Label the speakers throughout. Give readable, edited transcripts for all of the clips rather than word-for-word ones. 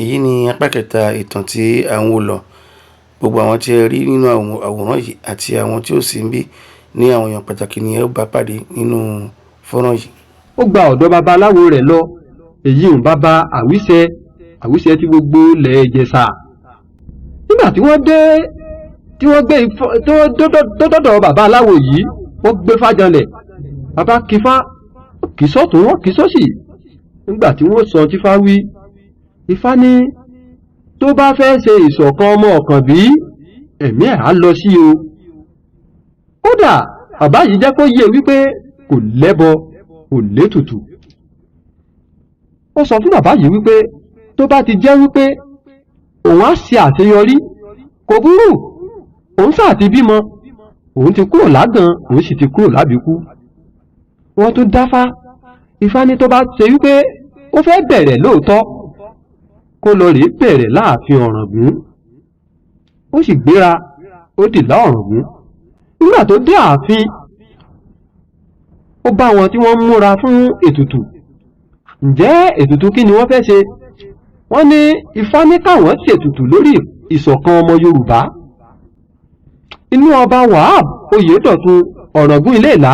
Speaker 1: Èyí ni apá kẹta ìtàn tí à ń wò lọ. Gbogbo àwọn tí ẹ rí nínú àwòrán yìí àti àwọn tí ó sì ń bí ní àwọn èèyàn pàtàkì ni ẹ ó bá pàdé nínú fọ́nrán yìí.
Speaker 2: Ó gba ọ̀dọ̀ babaláwo rẹ̀ lọ, èyí ń bàbá àwíṣẹ tí gbogbo ilẹ̀ Ìjẹ̀ṣà. Nígbà tí wọ́n dé tó dọ́dọ̀ babaláwo yìí, wọ́n gbé fájanlẹ̀. Bàbá kífá kì sọ́tún wọ́n kì sósì. Nígbà tí wọ́n sọ tífá wí, Ifá ní tó bá fẹ́ ṣe ìṣọ̀kan ọmọ ọ̀kan bí ẹ̀mí ẹ̀ á lọ sí o. Kódà bàbá yìí jẹ́ kó yé wípé kò lẹ́bọ kò létùtù. Ó sọ fún bàbá yìí wípé tó bá ti jẹ́ wípé òun á ṣe àṣeyọrí kò burú, òun sáà ti bímọ, òun ti kúrò lágàn, òun sì ti kúrò lábìkú. Wọ́n tún dáfá. Ifá ní tó bá ṣe wípé ó fẹ́ bẹ̀rẹ̀ lóòótọ́ kó lọ rèé bẹ̀rẹ̀ láàfin Ọ̀ràngún. Ó sì gbéra ó dìlá Ọ̀ràngún. Nígbà tó dé ààfin, ó bá wọn tí wọ́n múra fún ètùtù. Ǹjẹ́ ètùtù kí ni wọ́n fẹ́ ṣe? Wọ́n ní Ifá ní káwọn ṣètùtù lórí ìṣọ̀kan ọmọ Yorùbá. Inú ọba Wahab Oyèdọ̀tun Ọ̀ràngún Ilé-Ìlá,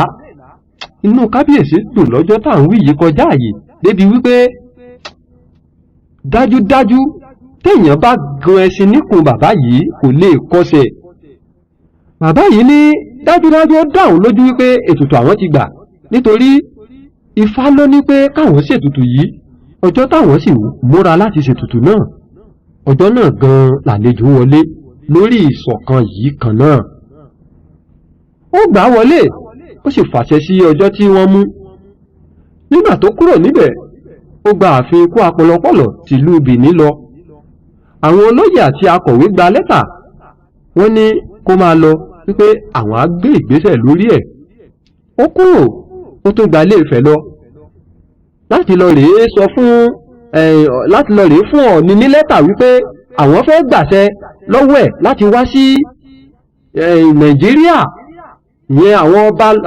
Speaker 2: inú kábíyèsí dùn lọ́jọ́ tá à ń wí yìí kọjá àyè débi wípé dájúdájú téèyàn bá gun ẹṣin níkùn bàbá yìí kò lè kọsẹ̀. Bàbá yìí ní dájúdájú ó dáhùn lójú wípé ètùtù àwọn ti gbà, nítorí Ifá ló ní pé káwọn ṣètùtù yìí. Ọjọ́ táwọn sì múra láti ṣètùtù náà, ọjọ́ náà gan làlejò wọlé lórí ìṣọ̀kan yìí kan náà. Ó gbà wọlé, ó sì fàṣẹ sí ọjọ́ tí wọ́n mú. Nígbà tó kúrò níbẹ̀, ó gba ààfin kó apọlọpọlọ tìlú Bìní lọ. Àwọn olóyè àti akọ̀wé gba lẹ́tà, wọ́n ní kó máa lọ wípé àwọn á gbé ìgbésẹ̀ lórí ẹ̀. Ó kúrò, ó tún gba Ilé Ifẹ̀ lọ láti lọ rèé fún Ọọ̀ni ní lẹ́tà wípé àwọn fẹ́ gbàṣẹ lọ́wọ́ ẹ̀ láti wá sí Nàìjíríà. Ìyẹn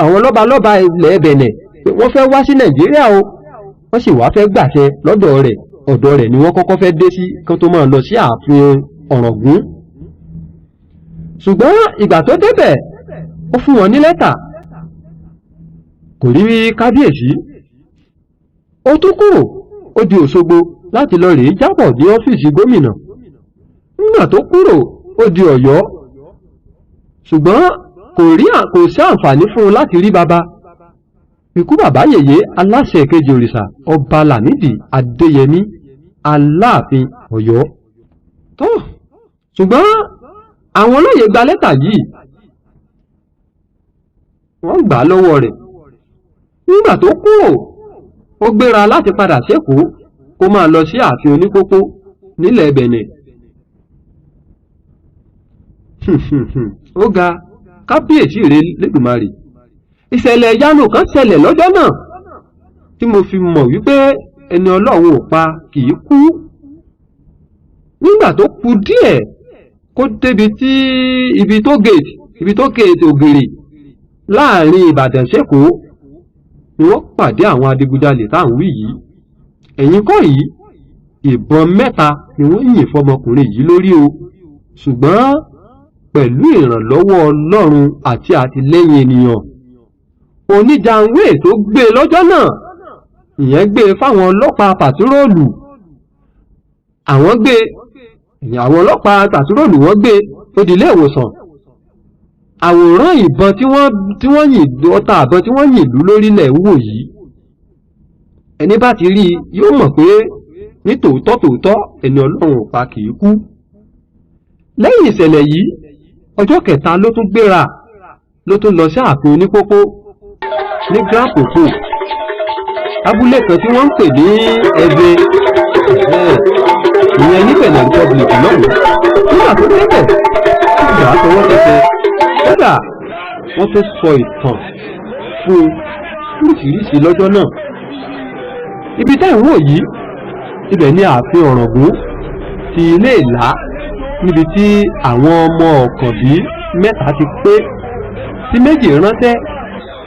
Speaker 2: àwọn lọ́balọ́ba ilẹ̀ Bẹ̀nẹ̀ wọ́n fẹ́ wá sí Nàìjíríà o. Wọ́n sì wá fẹ́ gbàṣẹ lọ́dọ̀ rẹ̀. Ọ̀dọ̀ rẹ̀ ni wọ́n kọ́kọ́ fẹ́ dé sí kán tó máa lọ sí ààfin Ọ̀ràngún. Ṣùgbọ́n ìgbà tó débẹ̀, ó fún wọn ní lẹ́tà, kò rí kábíyèsí. Ó tún kúrò, ó di Òṣogbo láti lọ rèé jábọ̀ ní ọ́fíìsì gómìnà. Nígbà tó kúrò, ó di Ọ̀yọ́. Ṣùgbọ́n kò sí àǹfààní fún un láti rí baba. Ikú bàbá yèyé aláṣẹ kejì òrìṣà ọba Lámìdí Adéyẹmí Aláàfin Ọ̀yọ́. Tó ṣùgbọ́n àwọn olóyè gba lẹ́tà yìí, wọ́n gbà á lọ́wọ́ rẹ̀. Nígbà tó kúrò, ó gbéra láti padà sékòó kó máa lọ sí ààfin Onípópó nílẹ̀ Bẹ̀nẹ̀. Ó ga kábíyèsí rẹ̀ lẹ́dùmarè. Ìṣẹ̀lẹ̀ ìyanu kan ṣẹlẹ̀ lọ́jọ́ náà tí mo fi mọ̀ wípé ẹni Ọlọ́run ò pa kì í kú. Nígbà tó kù díẹ̀ kó débi tí ibi tó gèètì Ògèrè láàrin Ìbàdàn s'Ékòó ni wọ́n pàdé àwọn adigunjalè tá à ń wí yìí. Ẹ̀yìn kọ́ yìí, ìbọn 3 ni wọ́n yìn fọmọkùnrin yìí lórí o. Ṣùgbọ́n pẹ̀lú ìrànlọ́wọ́ Ọlọ́run àti àtìlẹ́yìn ènìyàn, oníjàǹwé tó gbé lọ́jọ́ náà, ìyẹn gbé fáwọn ọlọ́pàá pàtúròlù. Àwọn ọlọ́pàá pàtúròlù wọ́n gbé ó di ilé ìwòsàn. Àwòrán ìbọn tí wọ́n yìn, ọta àbọn tí wọ́n yìn lú lórílẹ̀ ń wò yìí. Ẹni bá ti rí yóò mọ̀ pé ní tòótọ́ ẹni Ọlọ́run ò pa kì í kú. Lẹ́yìn ìṣẹ̀lẹ̀ yìí, ọjọ́ kẹta ló tún gbéra, ló tún lọ sí ààfin Onípópó ní Grand Popo, abúlé kan tí wọ́n ń pè ní Ẹ̀bẹ̀, ìyẹn ní Benin Republic lọ́wọ́. Nígbà tó débẹ̀, ó gbà á tọwọ́ tẹsẹ̀. Kódà wọ́n tó sọ ìtàn fún oríṣiríṣi lọ́jọ́ náà. Ibi tá ìwò yìí, ibẹ̀ ní ààfin Ọ̀ràngún ti Ilé-Ìlá, níbi tí àwọn ọmọ ọ̀kànbí 3 ti pé, tí 2 ránṣẹ́.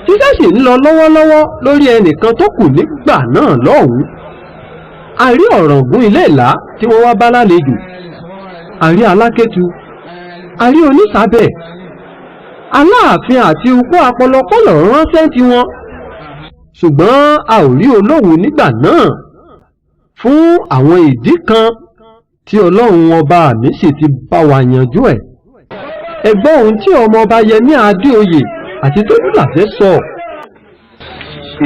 Speaker 2: Ṣíṣẹ́ sì ń lọ lọ́wọ́lọ́wọ́ lórí ẹnìkan tó kù nígbà náà lọ́hùn-ún. a rí Ọ̀ràngún ilé ìlá tí wọ́n wá bá lálejò, a rí Alákétu, a rí Onísàbẹ̀, Aláàfin àti Ukú Apọlọpọlọ ránṣẹ́ tí wọn, ṣùgbọ́n a ò rí Olówu nígbà náà fún àwọn ìdí kan tí Ọlọ́run ọba mi sì ti bá wa yanjú ẹ̀. Ẹ gbọ́ ohun tí ọmọ ọba Yẹmí Adéoyè àti Tolúlàfẹ́ sọ.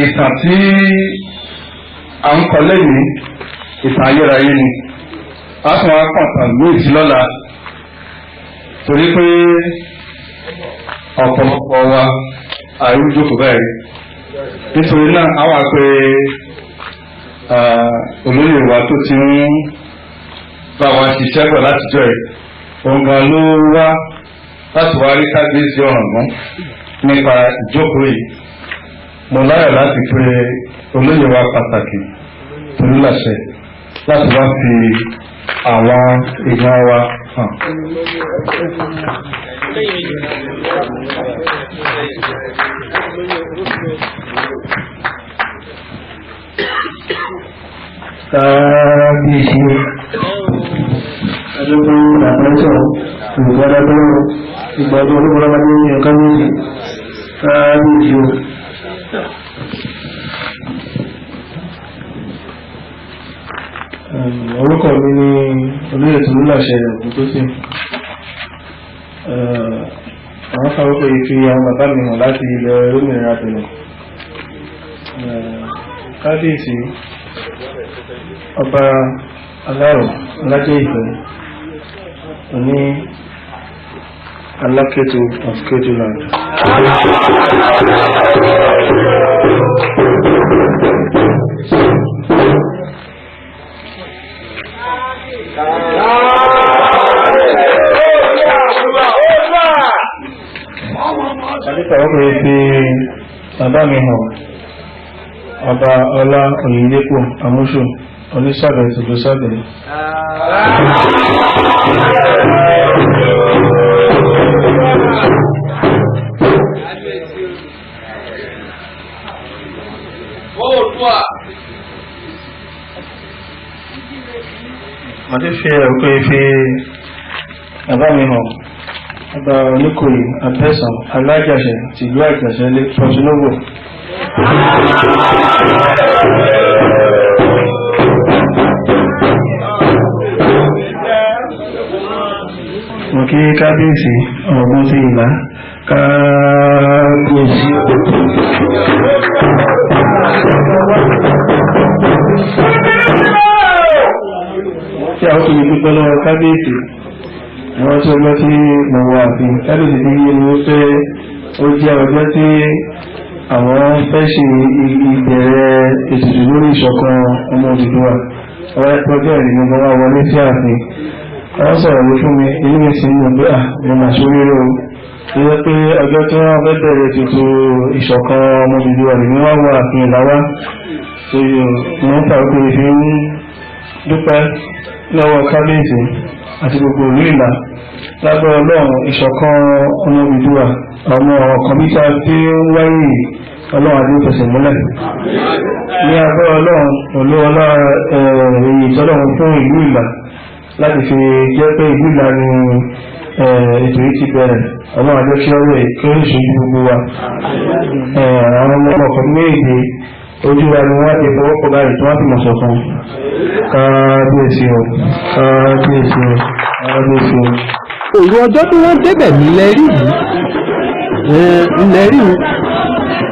Speaker 3: Ìtàn tí à ń kọ lẹ́yìn ìtàn ayérayé ni a tún wá kọ̀ọ̀kan lóòtí lọ́la, torí pé ọ̀pọ̀lọpọ̀ wa àìrújókòó bẹ́ẹ̀. Nítorí náà a wà pé olóyè wa tó ti ń bá wa ṣiṣẹ́ bọ̀ látijọ́ ẹ̀, òun gan ló wá láti wá rí kábíyèsí Ọ̀ràngún nípa ìjókòó yìí. Mo láyọ̀ láti pe olóyè wa pàtàkì Tolúlàṣẹ láti wá fi àwọn èèyàn wa hàn. Kábíyèsí adúgbò àpẹẹsọ ìgbàdàgbọ́ ìgbàdàgbọ́ olúkọlọ́wọ́ ní kábíyèsí. Kábíyèsí orúkọ mi ní olóyè Tolúlàṣẹ Ògúntósìn. Àwọn sáwọ́pọ̀ ìfi àwọn bàbá mi hàn láti ilẹ̀ olómìnira Benin. Kábíyèsí ọba Alárọ̀ Ọlájẹ́ Ìfẹ́ òní Alákétu of Keduland. Adékọ̀ọ́kọ̀ fi bàbá mi hàn ọba Ọlá Oyèdépò Àmúṣù Onísàbẹ̀ Tòlósàbẹ̀. Màdé fi ẹ̀kọ́ fi bàbá mi hàn ọba Oníkòyí Àtẹ̀sán Alájàṣẹ tìlú Àjàṣẹ lé Pọtulóbò. Mo kí kábíyèsí Ọ̀ràngún sí ìlà. Kábíyèsí tí a ó fi dúpẹ́ lọ́wọ́ kábíyèsí wọ́n tí ọjọ́ tí mo wà fi kábíyèsí tí yé ni ó fẹ́ ó jẹ́ ọjọ́ tí àwọn fẹ́ ṣe ìbẹ̀rẹ̀ ètùtù lórí ìṣọ̀kan ọmọ Odùduwà. Ọwọ́ ẹ̀pọ̀ ọjọ́ ìrìn gbogbo wa wọlé sí ààfin. Wọ́n sọ̀rọ̀ ló fún mi inú mi sí ní ọgbẹ́ mo mà ṣe oríire o. Ìyẹn pé ọjọ́ tí wọ́n fẹ́ bẹ̀rẹ̀ ètùtù ìṣọ̀kan ọmọ Odùduwà ni wọ́n wọ ààfin ìlàwá. Mo ń fà ó pé ìfi ń dúpẹ́ lọ́wọ́ kábíyèsí àti gbogbo ìlú Ìlá lágbára Ọlọ́run ìṣọ̀kan ọmọ Odùduwà ọmọ kọ̀mítà tí ó ń wáyé Ọlọ́run àti ìfẹsẹ̀ múlẹ̀ ní agbára Ọlọ́run pẹ̀lú ọlá èyí tọ́lọ́run fún ìlú Ìlá láti fi jẹ́ pé ìlú Ìlá ni ètò yìí ti bẹ̀rẹ̀. Ọlọ́run àjọ kí ọwọ́ ẹ̀ kí ó lè ṣojú gbogbo wa. Àwọn ọmọ ọkọ̀ méje ojú wa ni wọ́n ti fọwọ́pọ̀ báyìí tí wọ́n fi mọ̀ ṣọ̀kan. Kábíyèsí o, kábíyèsí o, kábíyèsí o.
Speaker 2: Òru ọjọ́ tí wọ́n débẹ̀ nílẹ̀ rí yìí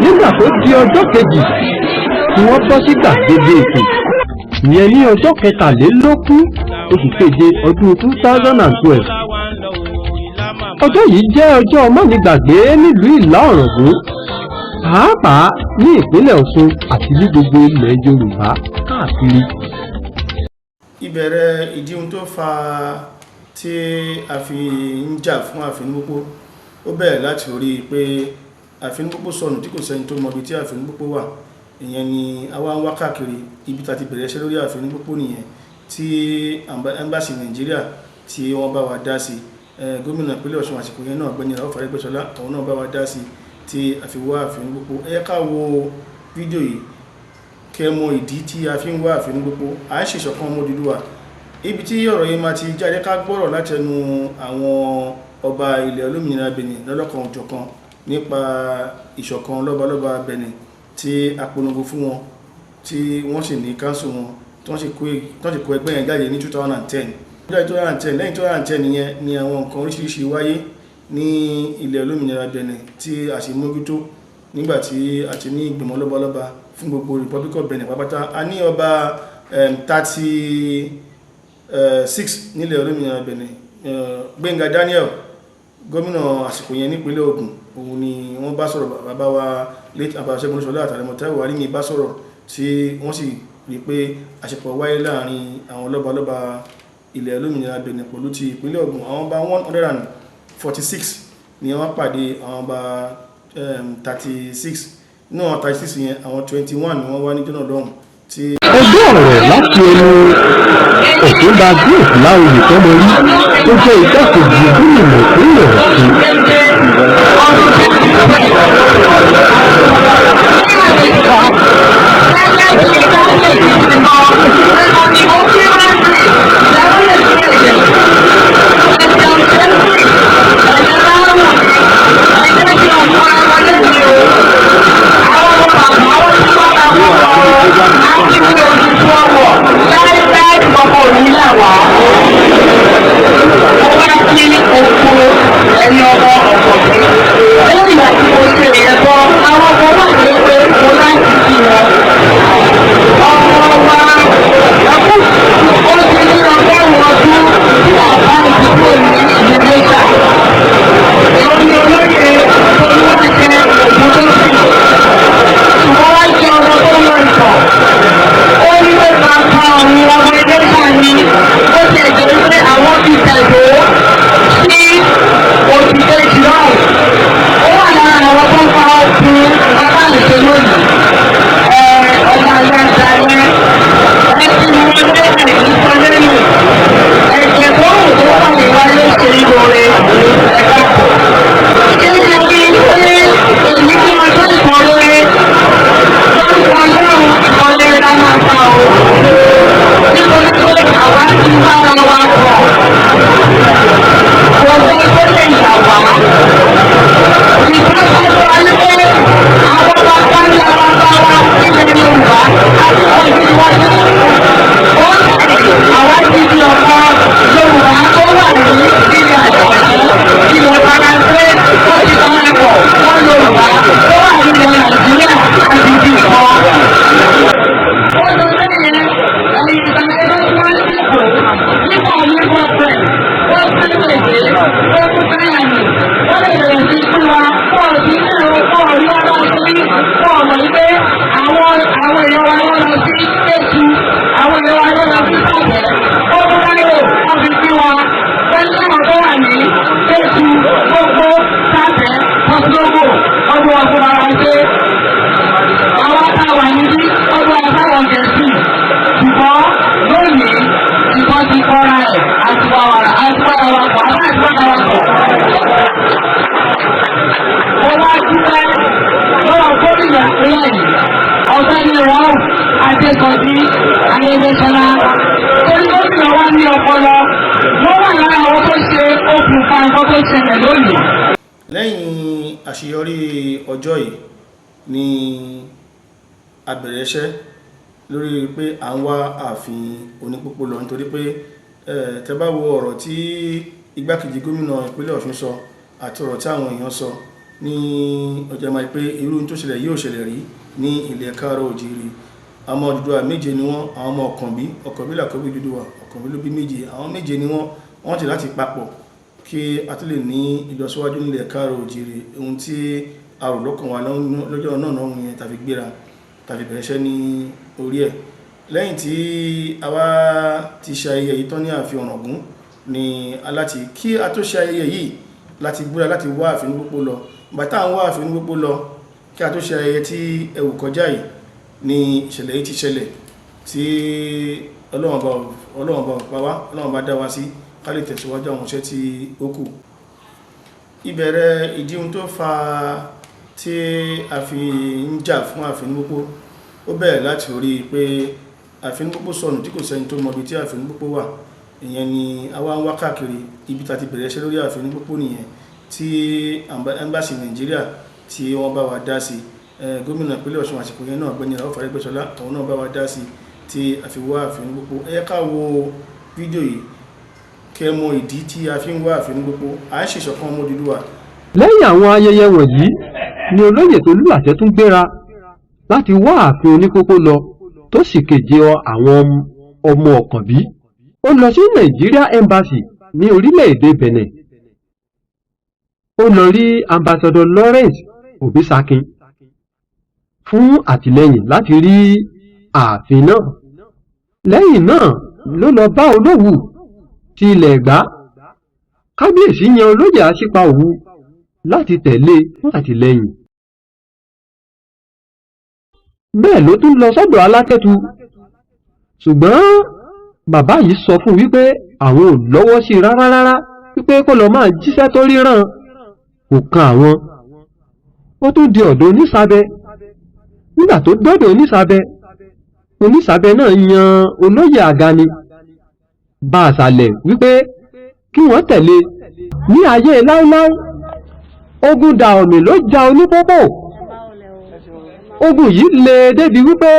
Speaker 2: nígbà tó di ọjọ́ kejì tí wọ́n bọ́ sí gbàgede ètò ìyẹn ní ọjọ́ kẹtàlélógún oṣù keje ọdún 2012. Ọjọ́ yìí jẹ́ ọjọ́ mọ́nigbàgbé nílùú Ìlá Ọ̀ràngún, pàápàá ní ìpínlẹ̀ Ọ̀ṣun àti ní gbogbo ilẹ̀ Yorùbá káàkiri.
Speaker 1: Ìbẹ̀rẹ̀ ìdí ohun tó fa tí a fi ń jà fún Àfẹnúpòpò ó bẹ̀rẹ̀ láti orí pé Àfẹnúpòpò sọnù tí kò sẹ́ni tó mọ ibi tí Àfẹnúpòpò wà. Ìyẹn ni àwa ń wá káàkiri ibi tá ti bẹ̀rẹ̀ iṣẹ́ lórí Àfẹnúpòpò nìyẹn tí Embassy Nàìjíríà tí wọ́n bá wa dá sí. Gómìnà ìpínlẹ̀ Ọ̀ṣun àsìkò yẹn náà Ọ̀gbẹ́ni Rauf Arẹ́gbẹ́ṣọlá àwọn náà bá wa dá sí tí a fi wá Àfẹnúpòpò. Ẹ ká wo fídíò yìí kẹ́ mọ ìdí tí a fi ń wá ààfin Onípópó. À ń ṣèṣọ̀kan ọmọ Odùduwà. Ibi tí ọ̀rọ̀ yìí máa ti jáde ká gbọ́rọ̀ láti ẹnu àwọn ọba ilẹ̀ olómìnira Benin lọ́lọ́kan òjọ̀kan nípa ìṣọ̀kan lọ́balọ́ba Benin tí a polongo fún wọn tí wọ́n sì ní káńsù wọn tí wọ́n sì kó ẹgbẹ́ yẹn jáde ní 2010. Lẹ́yìn 2010 nìyẹn ni àwọn nǹkan oríṣiríṣi wáyé ní ilẹ̀ olómìnira Benin tí a sì mójútó nígbàtí a ti ní ìgbìmọ̀ lọ́balọ́ba fún gbogbo Republic of Benin pápátá. A ní ọba 36 nílẹ̀ olómìnira Benin. Gbénga Daniel, gómìnà àsìkò yẹn nípínlẹ̀ Ògùn, òun ni wọ́n bá sọ̀rọ̀. Bàbá wa late Abáṣẹ́gun Olúṣọlá àtàrẹmọ Táíwò Àríyìn bá sọ̀rọ̀ tí wọ́n sì rí pé àṣepọ̀ wáyé láàrin àwọn lọ́balọ́ba ilẹ̀ olómìnira Benin pẹ̀lú ti ìpínlẹ̀ Ògùn. Àwọn ọba 146 ni wọ́n pàdé àwọn ọba 36. náà 36 yẹn àwọn 21 ni wọ́n wá ní jọ́nà lọ́hùn tí.
Speaker 2: Ọjọ́ ọ̀rọ̀ láti ẹnu Ọ̀túnba Group Láoyè tọ́mọ rí tó jẹ́ igbákejì gómìnà ìpínlẹ̀ Ọ̀ṣun.
Speaker 1: Lẹ́yìn àṣeyọrí ọjọ́ yìí ni a bẹ̀rẹ̀ iṣẹ́ lórí pé à ń wá ààfin Onípópó lọ, nítorí pé tẹ́ bá wo ọ̀rọ̀ tí igbákejì gómìnà ìpínlẹ̀ Ọ̀ṣun sọ àti ọ̀rọ̀ tí àwọn èèyàn sọ ní ọjọ́ máa pé irú tó ṣẹlẹ̀ yóò ṣẹlẹ̀ rí ní ilẹ̀ Káàárọ̀ Oòjíire. Ọmọ Odùduwà méje ni wọ́n, àwọn ọmọ Ọ̀kànbí làkọ́bí Odùduwà, Ọ̀kànbí ló bí méje, àwọn méje ni wọ́n ti láti papọ̀ kí a tó lè ní ìlọsíwájú nílẹ̀ Káàárọ̀ Oòjíire. Ohun tí a rò lọ́kàn wa lọ́jọ́ náà yẹn tàbí gbéra tàbí bẹ̀rẹ̀ iṣẹ́ ní orí ẹ̀. Lẹ́yìn tí a wá ti ṣe ayẹyẹ yìí tán ní ààfin Ọ̀ràngún ni aláti kí a tó ṣe ayẹyẹ yìí láti gbéra láti wá ààfin Onípópó lọ. Bàtà ń wá ààfin Onípópó lọ kí a tó ṣe ayẹyẹ tí ẹwù kọjá yìí ni ìṣẹ̀lẹ̀ yìí ti ṣẹlẹ̀ tí Ọlọ́run bá pa wá, Ọlọ́run bá dá wa sí ká lè tẹ̀síwájú àwọn iṣẹ́ tí ó kù. Ìbẹ̀rẹ̀ ìdí ohun tó fa tí a fi ń jà fún ààfin Onípópó ó bẹ̀rẹ̀ láti orí pé Àfẹnugbogbò sọnù tí kò sẹ́ni tó mọ ibi tí Àfẹnugbogbò wà. Ìyẹn ni àwa ń wá káàkiri ibi tá ti bẹ̀rẹ̀ iṣẹ́ lórí Àfẹnugbogbò nìyẹn tí embassy Nàìjíríà tí wọ́n bá wa dá sí. Gómìnà ìpínlẹ̀ Ọ̀ṣun àsìkò yẹn náà Ọ̀gbẹ́ni Rauf Arẹ́gbẹ́ṣọlá àwọn náà bá wa dá sí tí a fi wá Àfẹnugbogbò. Ẹ jẹ́ ká wo fídíò yìí kẹ́ mọ ìdí tí a fi ń wá Àfẹnugbogbò. À ń ṣèṣọ̀kan ọmọ Odùduwà.
Speaker 2: lẹ́yìn àwọn ayẹyẹ wọ̀nyí ni olóyè Tolúlàṣẹ tún gbéra láti wá ààfin Oníkókó lọ tó sì kéje àwọn ọmọ Ọ̀kànbí. Ó lọ sí Nigeria Embassy ní orílẹ̀-èdè Benin. Ó lọ rí Ambassador Lawrence Obisakin fún àtìlẹ́yìn láti rí ààfin náà. Lẹ́yìn náà ló lọ bá Olówù ti ilẹ̀ Ẹ̀gbá. Kábíyèsí yan olóyè Aṣípa Òwu láti tẹ̀lé fún àtìlẹ́yìn. Bẹ́ẹ̀ ló tún lọ sọ́dọ̀ Alákẹ́tu, ṣùgbọ́n bàbá yìí sọ fún wípé àwọn ò lọ́wọ́ sí rárá wípé kó lọ máa jíṣẹ́ tó ríran kò kan àwọn. Ó tún di ọ̀dọ̀ Onísàbẹ̀. Nígbà tó dọ́dọ̀ Onísàbẹ̀ náà yan olóyè Àgàní bá àṣàlẹ̀ wípé kí wọ́n tẹ̀lé. Ní ayé láíláí ogun Dàọ̀mì ló ja Onípópó. Ogun yìí le débi wípé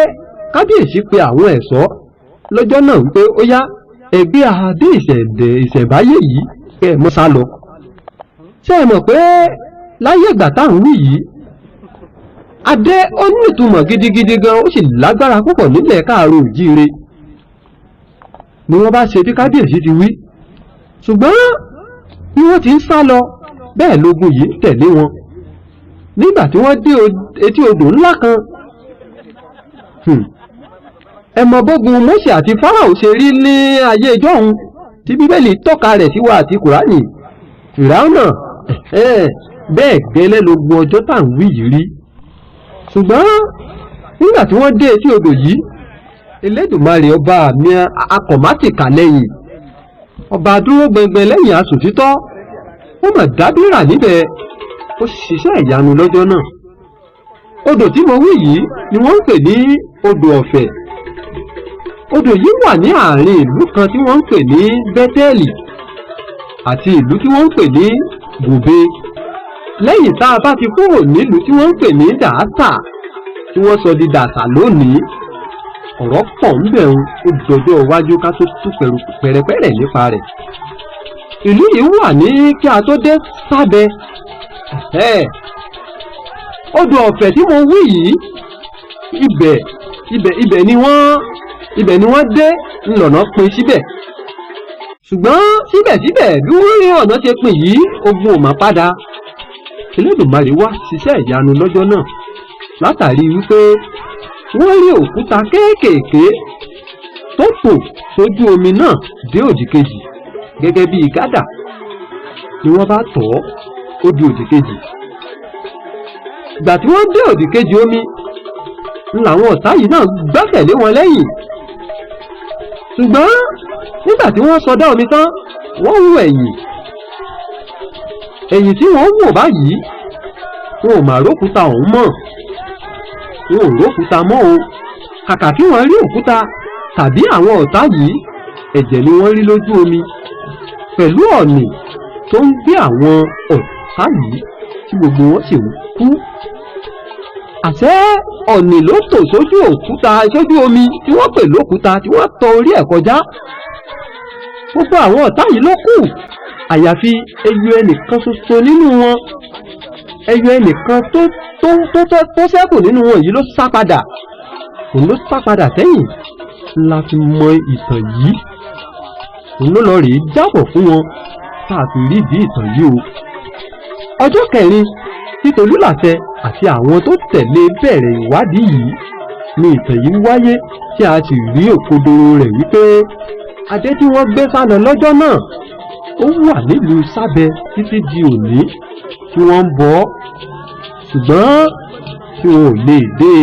Speaker 2: kábíyèsí pe àwọn ẹ̀ṣọ́ lọ́jọ́ náà wípé ó yá ẹgbẹ́ adé ìṣẹ̀báyé yìí kẹ́ ẹ̀ mọ́ sá lọ. Ṣé ẹ mọ̀ pé láyé ìgbà táwọn wí yìí adé ó ní ìtumọ̀ gidigidi gan, ó sì lágbára púpọ̀ nílẹ̀ Káàárọ̀ Oòjíire. Ni wọ́n bá ṣe bí kábíyèsí ti wí. Ṣùgbọ́n bí wọ́n ti ń sá lọ bẹ́ẹ̀ lógun yìí tẹ̀lé wọn. Nígbà tí wọ́n dé etí odò ńlá kan, ẹ mọ̀ bógun Mósè àti Fáráò ṣe rí ní ayé ìjọ́un tí Bíbélì tọ́ka rẹ̀ sí wa àti Kùránì. Fìráúnà bẹ́ẹ̀ gẹ́lẹ́ lógun ọjọ́ tá à ń wí yìí rí. Ṣùgbọ́n nígbà tí wọ́n dé etí odò yìí, Elédùmarè ọba mi akọ̀mátìkà lẹ́yìn, ọba dúró gbẹngbẹ lẹ́yìn asòtítọ́, ó mà dábìrà níbẹ̀, ó ṣiṣẹ́ ìyanu lọ́jọ́ náà. Odò tí mo wí yìí ni wọ́n ń pè ní odò Ọ̀fẹ́. Odò yìí wà ní àárín ìlú kan tí wọ́n ń pè ní Bẹ́tẹ́ẹ̀lì àti ìlú tí wọ́n ń pè ní Gòbe. Lẹ́yìn tá a bá ti kúrò nílùú tí wọ́n ń pè ní Dàátà tí wọ́n sọ di Dàsà lónìí, ọ̀rọ̀ pọ̀ ń bẹ̀ ó dọjọ́ iwájú ká tó tú pẹ̀rẹ̀pẹ̀rẹ̀ nípa rẹ̀. Ìlú yìí wà ní kí a tó dé Sábẹ. Odò Ọ̀fẹ́ tí mo wí yìí, ibẹ̀ ni wọ́n dé ńlọ̀nà pin síbẹ̀. Ṣùgbọ́n síbẹ̀síbẹ̀ bí wọ́n rí ọ̀nà ṣe pin yìí, ogun ò má padà. Elédùmarè wá ṣiṣẹ́ ìyanu lọ́jọ́ náà látàrí wípé wọ́n rí òkúta kéékèèké tó tò sójú omi náà dé òdì kejì gẹ́gẹ́ bí gádà ni wọ́n bá tọ̀ ọ́ ó di òdì kejì. Ìgbà tí wọ́n dé òdì kejì omi làwọn ọ̀tá yìí náà gbẹ́sẹ̀ lé wọn lẹ́yìn. Ṣùgbọ́n nígbà tí wọ́n sọdá omi tán, wọ́n wò ẹ̀yìn tí wọ́n wò báyìí, wọn ò mà rókúta ọ̀hún mọ́. Wọn ò rókúta mọ́ o. Kàkà kí wọ́n rí òkúta tàbí àwọn ọ̀tá yìí, ẹ̀jẹ̀ ni wọ́n rí lójú omi pẹ̀lú ọ̀nì tó ń gbé àwọn ọ̀tá yìí tí gbogbo wọn sì ń kú. Àṣé ọ̀nì ló tò sójú omi tí wọ́n pè lókúta tí wọ́n tọ orí ẹ̀ kọjá. Gbogbo àwọn ọ̀tá yìí ló kù àyàfi ẹyọ ẹnìkan ṣoṣo nínú wọn. Ẹyọ ẹnìkan tó ṣẹ́kù nínú wọn yìí ló sá padà. Òun ló sá padà sẹ́yìn la fi mọ ìtàn yìí. Òun ló lọ rèé jábọ̀ fún wọn tá a fi rí ìdí ìtàn yìí o. Ọjọ́ kẹrin tí Tolúlàṣẹ àti àwọn tó tẹ̀lé bẹ̀rẹ̀ ìwádìí yìí ni ìtàn yìí wáyé tí a sì rí òkodoro rẹ̀ wípé adé tí wọ́n gbé sálọ lọ́jọ́ náà ó wà nílùú Sábẹ títí di òní tí wọ́n ń bọ̀ ọ́, ṣùgbọ́n tí wọn ò lè dé.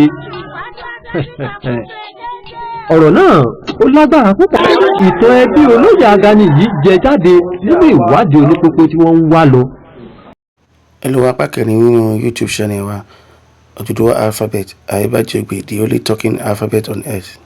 Speaker 2: Ọ̀rọ̀ náà ó lágbára púpọ̀. Ìtàn ẹbí olóyè Àgàní yìí jẹ jáde nínú ìwádìí Onípópó tí wọ́n ń wá lọ.
Speaker 1: Ẹ lọ wá apá kẹrin nínú YouTube channel wa
Speaker 4: Oduduwa alphabet, Aiba Jogbe, the only talking alphabet on earth.